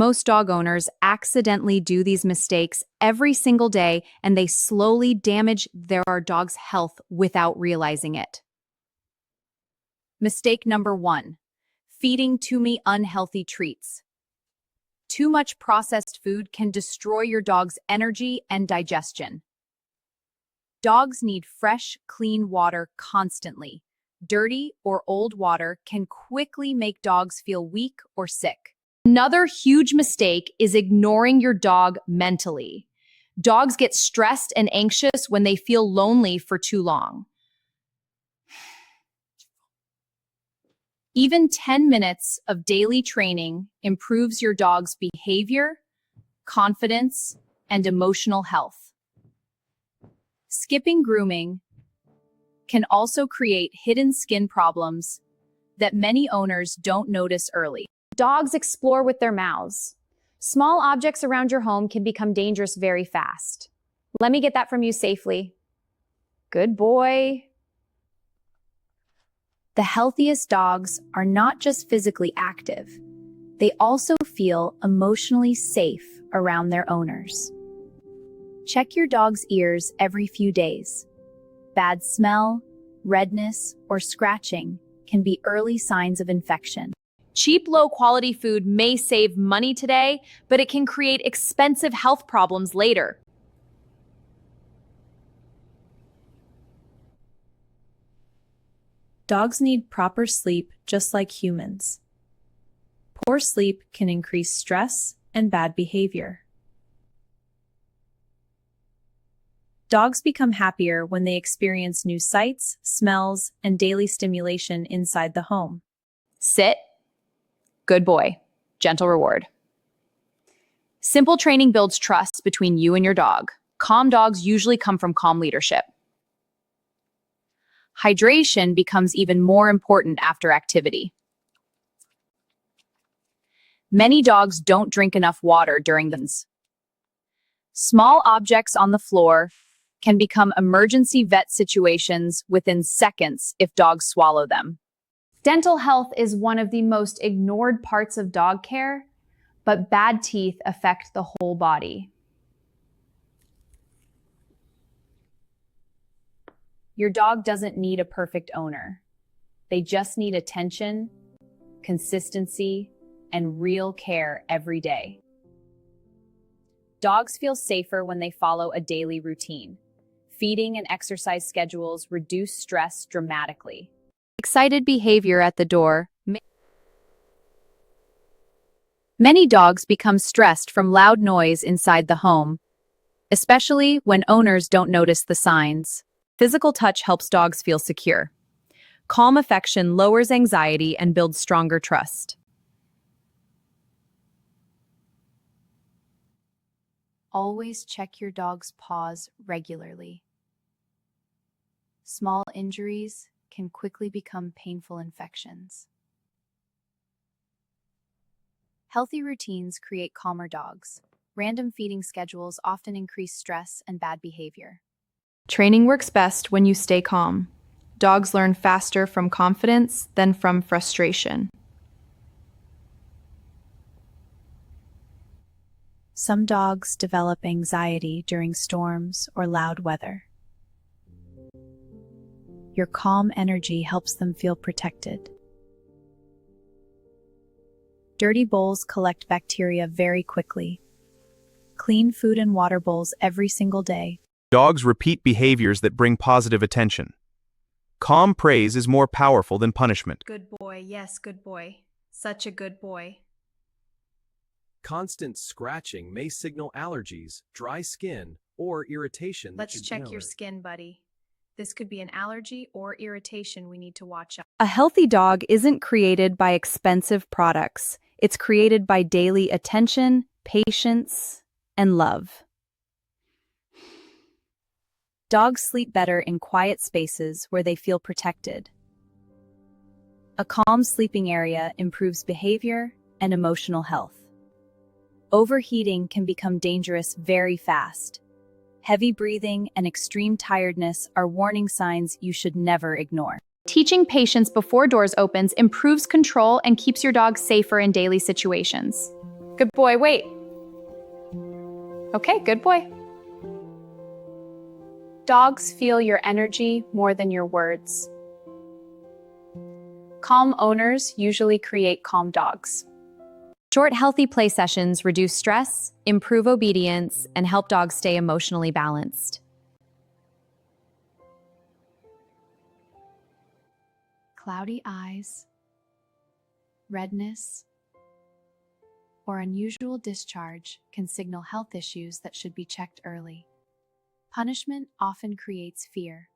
Most dog owners accidentally do these mistakes every single day, and they slowly damage their dog's health without realizing it. Mistake number 1. Feeding too many unhealthy treats. Too much processed food can destroy your dog's energy and digestion. Dogs need fresh, clean water constantly. Dirty or old water can quickly make dogs feel weak or sick. Another huge mistake is ignoring your dog mentally. Dogs get stressed and anxious when they feel lonely for too long. Even 10 minutes of daily training improves your dog's behavior, confidence, and emotional health. Skipping grooming can also create hidden skin problems that many owners don't notice early. Dogs explore with their mouths. Small objects around your home can become dangerous very fast. Let me get that from you safely. Good boy. The healthiest dogs are not just physically active, they also feel emotionally safe around their owners. Check your dog's ears every few days. Bad smell, redness, or scratching can be early signs of infection. Cheap, low-quality food may save money today, but it can create expensive health problems later. Dogs need proper sleep just like humans. Poor sleep can increase stress and bad behavior. Dogs become happier when they experience new sights, smells, and daily stimulation inside the home. Sit. Good boy. Gentle reward. Simple training builds trust between you and your dog. Calm dogs usually come from calm leadership. Hydration becomes even more important after activity. Many dogs don't drink enough water during this. Small objects on the floor can become emergency vet situations within seconds if dogs swallow them. Dental health is one of the most ignored parts of dog care, but bad teeth affect the whole body. Your dog doesn't need a perfect owner. They just need attention, consistency, and real care every day. Dogs feel safer when they follow a daily routine. Feeding and exercise schedules reduce stress dramatically. Excited behavior at the door. Many dogs become stressed from loud noise inside the home, especially when owners don't notice the signs. Physical touch helps dogs feel secure. Calm affection lowers anxiety and builds stronger trust. Always check your dog's paws regularly. Small injuries can quickly become painful infections. Healthy routines create calmer dogs. Random feeding schedules often increase stress and bad behavior. Training works best when you stay calm. Dogs learn faster from confidence than from frustration. Some dogs develop anxiety during storms or loud weather. Your calm energy helps them feel protected. Dirty bowls collect bacteria very quickly. Clean food and water bowls every single day. Dogs repeat behaviors that bring positive attention. Calm praise is more powerful than punishment. Good boy, yes, good boy. Such a good boy. Constant scratching may signal allergies, dry skin, or irritation. Let's check your skin, buddy. This could be an allergy or irritation we need to watch out. A healthy dog isn't created by expensive products. It's created by daily attention, patience, and love. Dogs sleep better in quiet spaces where they feel protected. A calm sleeping area improves behavior and emotional health. Overheating can become dangerous very fast. Heavy breathing and extreme tiredness are warning signs you should never ignore. Teaching patience before doors opens improves control and keeps your dog safer in daily situations. Good boy, wait. Okay, good boy. Dogs feel your energy more than your words. Calm owners usually create calm dogs. Short, healthy play sessions reduce stress, improve obedience, and help dogs stay emotionally balanced. Cloudy eyes, redness, or unusual discharge can signal health issues that should be checked early. Punishment often creates fear.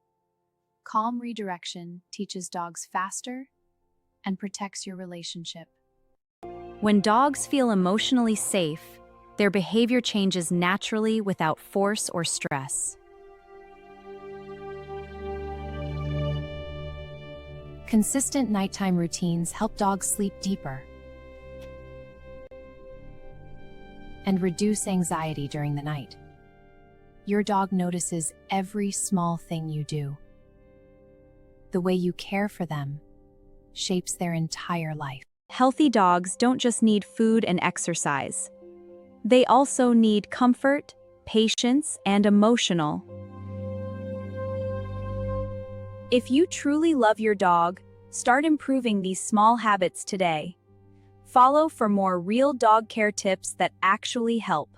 Calm redirection teaches dogs faster and protects your relationship. When dogs feel emotionally safe, their behavior changes naturally without force or stress. Consistent nighttime routines help dogs sleep deeper and reduce anxiety during the night. Your dog notices every small thing you do. The way you care for them shapes their entire life. Healthy dogs don't just need food and exercise. They also need comfort, patience, and emotional. If you truly love your dog, start improving these small habits today. Follow for more real dog care tips that actually help.